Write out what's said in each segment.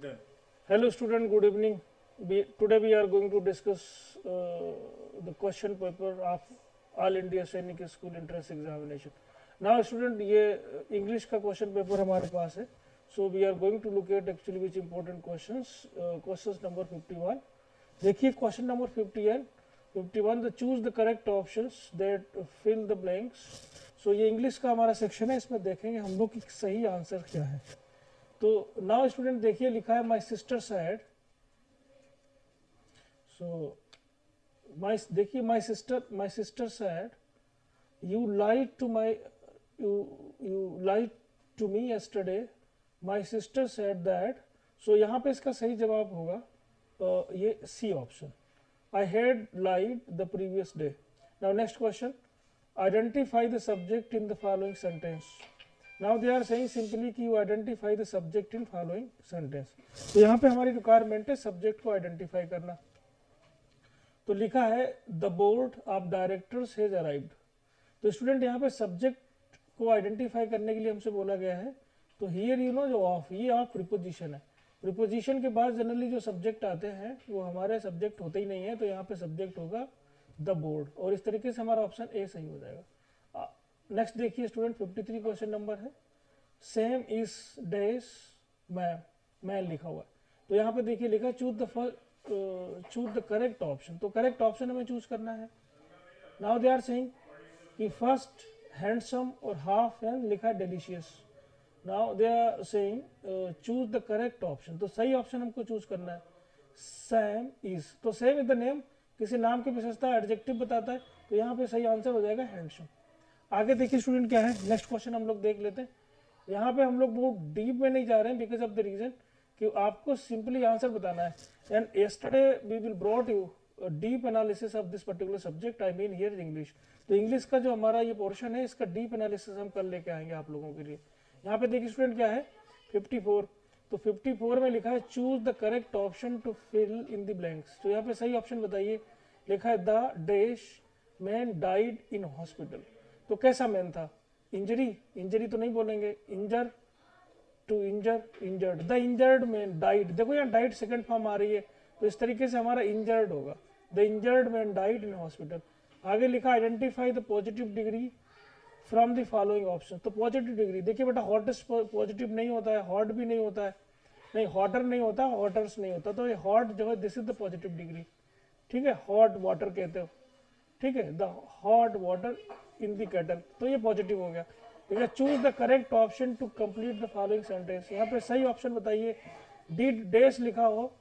Done. Hello student, good evening. Today we are going to discuss the question paper of All India Sainik School Entrance Examination. Now student, ये English का question paper हमारे पास है. So we are going to look at actually which important questions. Questions number 51. देखिए question number 51 the choose the correct options that fill the blanks. So ये English का हमारा section है, इसमें देखेंगे हम लोग कि सही आंसर क्या है. तो नाउ स्टूडेंट देखिए लिखा है माई सिस्टर सैड. सो देखिए my sister said you lied to me yesterday. My sister said that. So यहाँ पे इसका सही जवाब होगा ये C option, I had lied the previous day. Now next question, identify the subject in the following sentence. Now they are saying simply कि you identify the subject in following sentence. तो यहाँ पे हमारी रिक्वायरमेंट है subject को identify करना. तो लिखा है the board of directors has arrived. तो स्टूडेंट यहाँ पे सब्जेक्ट को आइडेंटिफाई करने के लिए हमसे बोला गया है. तो हियर यू नो जो ऑफ, ये ऑफ प्रीपोजिशन है. प्रीपोजिशन के बाद जनरली जो सब्जेक्ट आते हैं वो हमारे सब्जेक्ट होते ही नहीं है. तो यहाँ पे सब्जेक्ट होगा द बोर्ड और इस तरीके से हमारा ऑप्शन ए सही हो जाएगा. नेक्स्ट देखिए स्टूडेंट 53 क्वेश्चन नंबर है. सेम इज डेज मैन लिखा हुआ है. तो यहाँ पे देखिए लिखा है चूज द करेक्ट ऑप्शन. तो करेक्ट ऑप्शन हमें चूज करना है. नाउ दे आर सेइंग कि फर्स्ट हैंडसम और हाफ एंड लिखा है delicious. Now they are saying choose the correct option. तो सही ऑप्शन हमको चूज करना है. सेम इज, तो सेम इज द नेम, किसी नाम की विशेषता एडजेक्टिव बताता है. तो यहाँ पे सही आंसर हो जाएगा हैंडसम. आगे देखिए स्टूडेंट क्या है, नेक्स्ट क्वेश्चन हम लोग देख लेते हैं. यहाँ पे हम लोग बहुत डीप में नहीं जा रहे हैं बिकॉज ऑफ द रीजन कि आपको सिंपली आंसर बताना है. And yesterday we will brought you deep analysis of this particular subject, I mean here English. तो इंग्लिश का जो हमारा ये पोर्शन है इसका डीप एनालिसिस हम कल लेके आएंगे आप लोगों के लिए. यहाँ पे देखिए स्टूडेंट क्या है 54. तो 54 में लिखा है choose the correct option to fill in the blanks. तो यहाँ पे सही ऑप्शन बताइए. लिखा है the dash man died in hospital. तो कैसा मैन था, इंजरी तो नहीं बोलेंगे, injure to injured, the injured man died. देखो यहाँ डाइड सेकंड फॉर्म आ रही है तो इस तरीके से हमारा इंजर्ड होगा, the injured man died in hospital. आगे लिखा identify the positive degree from the following option. तो पॉजिटिव डिग्री देखिए बेटा, हॉटेस्ट पॉजिटिव नहीं होता है, हॉट भी नहीं होता है, नहीं हॉटर नहीं होता, हॉटर्स नहीं होता. तो ये हॉट जो है this is the positive degree. ठीक है, हॉट वाटर कहते हो. ठीक है, the hot water in the kettle. तो ये पॉजिटिव हो गया. ठीक है, choose the correct option to complete the following sentence. यहाँ पे सही ऑप्शन बताइए. डिड डेस लिखा हो,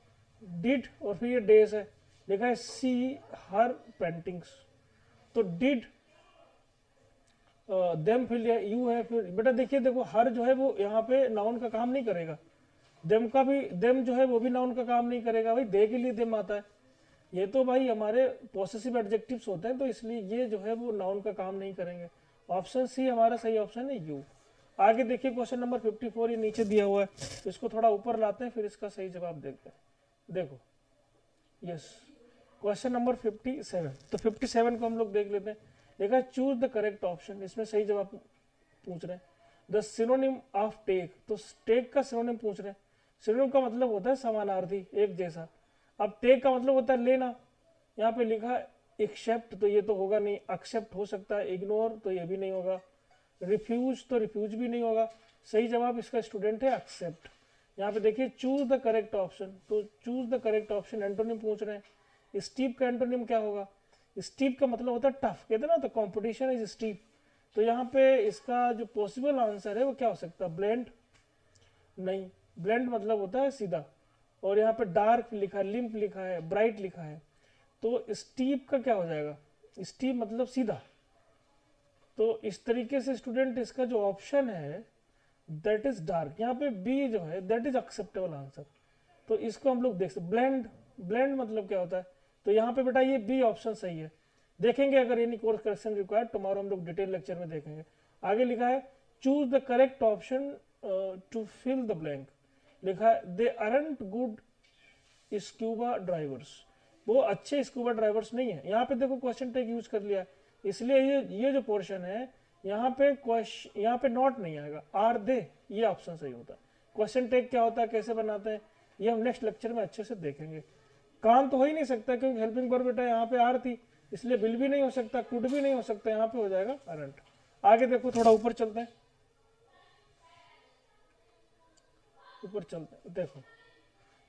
डिड और फिर ये डेस है, लिखा है सी हर पेंटिंग्स. तो डिड देम फिर यू है. फिर बेटा देखिए देखो हर जो है वो यहाँ पे नाउन का काम नहीं करेगा. देम का भी, देम जो है वो भी नाउन का काम नहीं करेगा. भाई दे के लिए देम आता है, ये तो भाई हमारे पॉसेसिव एडजेक्टिव्स होते हैं तो इसलिए ये जो है वो नाउन का काम नहीं करेंगे. ऑप्शन सी हमारा सही ऑप्शन है यू. आगे देखिए क्वेश्चन नंबर 54 ये नीचे दिया हुआ है तो इसको थोड़ा ऊपर लाते हैं फिर इसका सही जवाब देखते हैं. देखो यस क्वेश्चन नंबर 57. तो 57 को हम लोग देख लेते हैं. देखा चूज द करेक्ट ऑप्शन, इसमें सही जवाब पूछ रहे हैं. The synonym of take. तो टेक का सिनोनिम पूछ रहे हैं. सिनोनिम का मतलब होता है समानार्थी, एक जैसा. अब टेक का मतलब होता है लेना. यहाँ पे लिखा है एक्सेप्ट, तो ये तो होगा नहीं. एक्सेप्ट हो सकता है, इग्नोर तो ये भी नहीं होगा, रिफ्यूज तो रिफ्यूज भी नहीं होगा. सही जवाब इसका स्टूडेंट है एक्सेप्ट. यहाँ पे देखिए चूज द करेक्ट ऑप्शन. तो choose the correct option antonym पूछ रहे हैं. स्टीप का एंटोनिम क्या होगा. स्टीप का मतलब होता है टफ, कहते हैं ना, तो कॉम्पिटिशन इज स्टीप. तो यहाँ पे इसका जो पॉसिबल आंसर है वो क्या हो सकता है, ब्लेंड नहीं. ब्लेंड मतलब होता है सीधा. और यहाँ पे डार्क लिखा है, लिम्प लिखा है, ब्राइट लिखा है. तो स्टीप का क्या हो जाएगा, स्टीप मतलब सीधा. तो इस तरीके से स्टूडेंट इसका जो ऑप्शन है दैट इज डार्क. यहाँ पे बी जो है दैट इज एक्सेप्टेबल आंसर. तो इसको हम लोग देख सकते. ब्लेंड, ब्लेंड मतलब क्या होता है. तो यहाँ पे बेटा ये बी ऑप्शन सही है. देखेंगे अगर any course correction required tomorrow हम लोग डिटेल लेक्चर में देखेंगे. आगे लिखा है choose the correct option to fill the blank. लिखा है they aren't good scuba drivers. वो अच्छे स्कूबा ड्राइवर्स नहीं है. यहाँ पे देखो क्वेश्चन टैग यूज कर लिया, इसलिए ये जो पोर्शन है यहाँ पे नॉट नहीं आएगा, आर दे, ये ऑप्शन सही होता है. क्वेश्चन टैग क्या होता है, कैसे बनाते हैं. ये हम नेक्स्ट लेक्चर में अच्छे से देखेंगे। कान तो हो ही नहीं सकता क्योंकि हेल्पिंग वर्ब बेटा यहाँ पे आर थी, इसलिए विल भी नहीं हो सकता, कुड भी नहीं हो सकता, यहाँ पे हो जाएगा अरंट। आगे देखो, थोड़ा ऊपर चलते हैं, ऊपर चलते हैं। देखो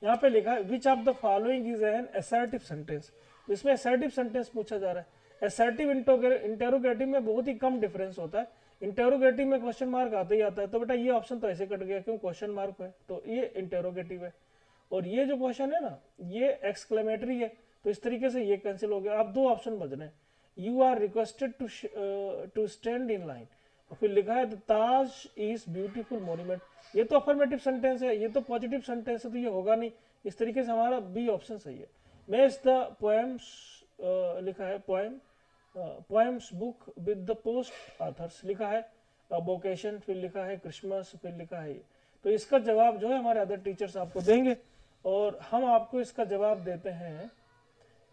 यहाँ पे लिखा है which of the following is an assertive sentence. इसमें असर्टिव सेंटेंस पूछा जा रहा है। असर्टिव इंटेरोगेटिव में बहुत ही कम डिफरेंस होता है, इंटेरोगेटिव में क्वेश्चन मार्क आता ही आता है। तो बेटा ये ऑप्शन तो ऐसे कट गया क्यों, क्वेश्चन मार्क है, तो ये इंटेरोगेटिव है। और ये जो क्वेश्चन है ना, ये एक्सक्लेमेटरी है, तो इस तरीके से ये कैंसिल हो गया। आप दो ऑप्शन बच रहे हैं, you are requested to stand in line, और फिर लिखा है the Taj is beautiful monument. ये तो अफर्मेटिव सेंटेंस है, ये तो पॉजिटिव सेंटेंस है, तो ये होगा नहीं। इस तरीके से हमारा बी ऑप्शन सही है। मैच द पोएम्स, लिखा है poem, poems book with the post authors, लिखा है वोकेशन, फिर लिखा है क्रिसमस, फिर लिखा है ये। तो इसका जवाब जो है हमारे अदर टीचर्स आपको देंगे, और हम आपको इसका जवाब देते हैं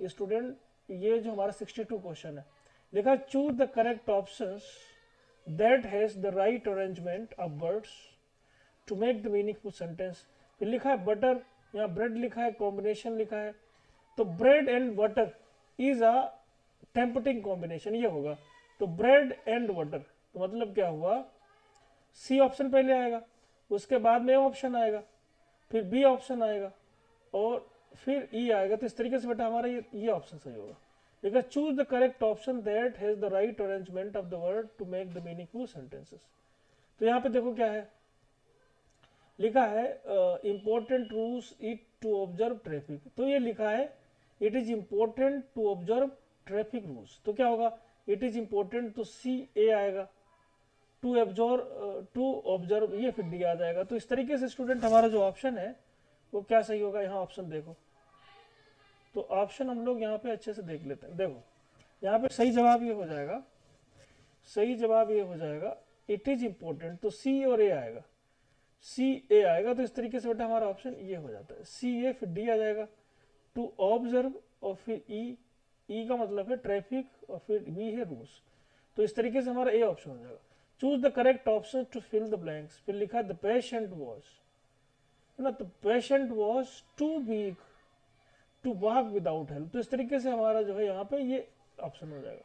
स्टूडेंट। ये जो हमारा 62 क्वेश्चन है, लिखा choose the correct options that has the right arrangement of words to make the meaningful sentence. फिर लिखा है बटर, यहाँ ब्रेड लिखा है, कॉम्बिनेशन लिखा है, तो bread and butter is a tempting combination, ये होगा। तो ब्रेड एंड बटर, तो मतलब क्या हुआ, सी ऑप्शन पहले आएगा, उसके बाद में ऑप्शन आएगा, फिर बी ऑप्शन आएगा, और फिर ई आएगा। तो इस तरीके से बेटा हमारा ये ऑप्शन सही होगा। देखा choose the correct option that has the right arrangement of the word to make the meaningful sentences. तो यहाँ पे देखो क्या है, लिखा है important rules it to observe traffic. तो ये लिखा है it is important to observe traffic rules, तो क्या होगा, इट इज इंपॉर्टेंट, तो सी ए आएगा, टू ऑब्जर्व ये फिर डी आ जाएगा। तो इस तरीके से स्टूडेंट हमारा जो ऑप्शन है वो क्या सही होगा। यहाँ ऑप्शन देखो, तो ऑप्शन हम लोग यहाँ पे अच्छे से देख लेते हैं। देखो यहाँ पे सही जवाब ये हो जाएगा, सही जवाब ये हो जाएगा इट इज इंपॉर्टेंट, तो सी और ए आएगा, सी ए आएगा। तो इस तरीके से बेटा हमारा ऑप्शन ये हो जाता है, सी ए फिर डी आ जाएगा, टू ऑब्जर्व, और फिर ई, ई का मतलब है ट्रैफिक, और फिर वी है रूल्स। तो इस तरीके से हमारा ए ऑप्शन हो जाएगा। Choose the correct option to fill the blanks. फिर लिखा है द पेशेंट वॉज, है ना, तो patient was too weak to walk without help. तो इस तरीके से हमारा जो है यहाँ पे ये ऑप्शन हो जाएगा।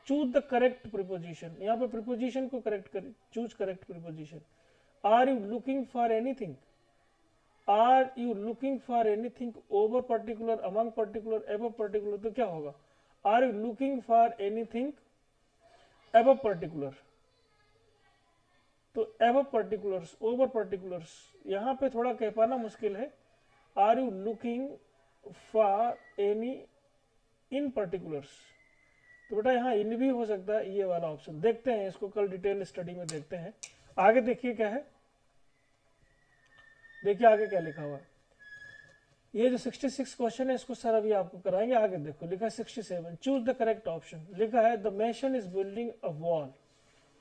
चूज द करेक्ट प्रीपोजिशन, यहाँ पे प्रीपोजिशन को करेक्ट कर, choose correct preposition. Are you looking for anything, are you looking for anything over particular, among particular, above particular, तो क्या होगा, are you looking for anything above particular, तो above particulars, over particulars, यहाँ पे थोड़ा कह पाना मुश्किल है। Are you looking for any in particulars, तो बेटा यहाँ इन भी हो सकता है, ये वाला ऑप्शन। देखते हैं इसको, कल डिटेल स्टडी में देखते हैं। आगे देखिए क्या है, देखिए आगे क्या लिखा हुआ है। ये जो 66 क्वेश्चन है इसको सर अभी आपको कराएंगे। आगे देखो लिखा है 67, चूज द करेक्ट ऑप्शन। लिखा है the mason is building a wall,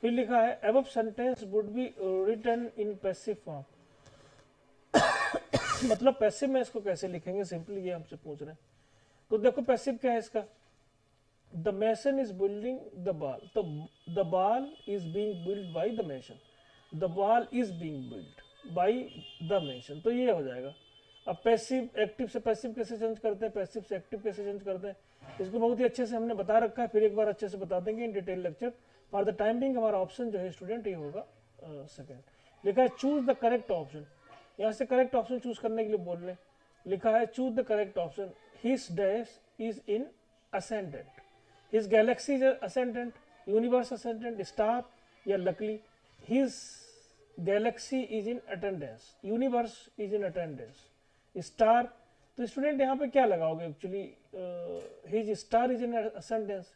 फिर लिखा है above sentence would be written in passive form. मतलब पैसिव में इसको कैसे लिखेंगे, सिंपली ये हमसे पूछ रहे हैं। तो देखो पैसिव क्या है इसका, the mason is building the ball, तो the ball is being build by the mason, the ball is being build by the mason, तो ये हो जाएगा। अब पैसिव एक्टिव से पैसिव कैसे चेंज करते हैं, पैसिव से एक्टिव कैसे चेंज करते हैं, इसको बहुत ही अच्छे से हमने बता रखा है, फिर एक बार अच्छे से बता देंगे in detail lecture. For the time Bing हमारा ऑप्शन जो है स्टूडेंट ये होगा सेकेंड। लिखा है चूज द करेक्ट ऑप्शन, यहाँ से करेक्ट ऑप्शन चूज करने के लिए बोल रहे हैं। लिखा है choose the correct option, his dash is in ascendant, his galaxy is ascendant, universe ascendant, star या luckily, his galaxy is in attendance, universe is in attendance, star. तो स्टूडेंट यहाँ पे क्या लगाओगे actually, his star is in ascendance,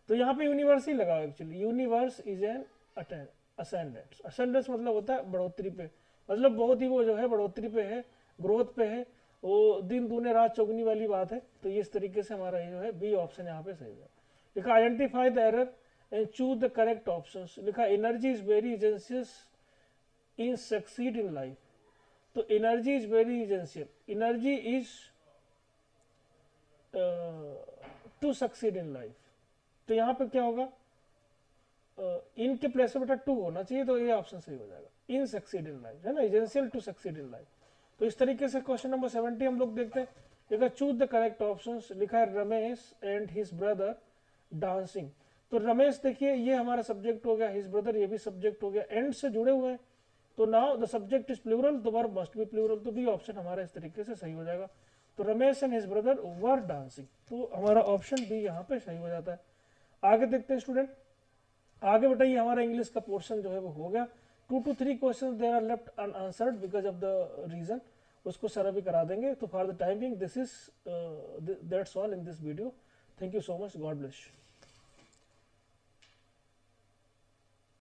तो यहाँ पे universe ही लगाओ actually, universe is an ascendance. Ascendance मतलब होता है बढ़ोतरी पे, मतलब बहुत ही वो जो है बढ़ोतरी पे है, ग्रोथ पे है, वो दिन दूने रात चौगनी वाली बात है। तो ये इस तरीके से हमारा ये जो है बी ऑप्शन यहाँ पे सही है। लिखा identify the error and choose the correct options. लिखा energy is very essential in succeed in life, तो energy is very essential, energy is to succeed in life, तो यहाँ पे क्या होगा, इनके प्लेस पे बेटा टू होना चाहिए, तो ये ऑप्शन सही हो जाएगा। इन सक्सीड इन लाइफ है ना, essential to succeed in life, तो इस तरीके से क्वेश्चन नंबर 70 हम लोग देखते हैं। देखा चूज द करेक्ट ऑप्शंस, लिखा है Ramesh and his brother dancing. तो रमेश देखिए ये हमारा सब्जेक्ट हो गया, हिज ब्रदर ये भी सब्जेक्ट हो गया, एंड से जुड़े हुए हैं, तो now the subject is plural, तो वर्ब मस्ट बी प्लूरल, तो बी ऑप्शन हमारा इस तरीके से सही हो जाएगा। तो Ramesh and his brother were dancing, तो हमारा ऑप्शन बी यहाँ पे सही हो जाता है। आगे देखते हैं स्टूडेंट, आगे बताइए हमारा इंग्लिश का पोर्शन जो है वो हो गया। 2 to 3 question there are left unanswered because of the reason, उसको सर अभी करा देंगे। तो for the time being this is that's all in this video. Thank you so much, God bless.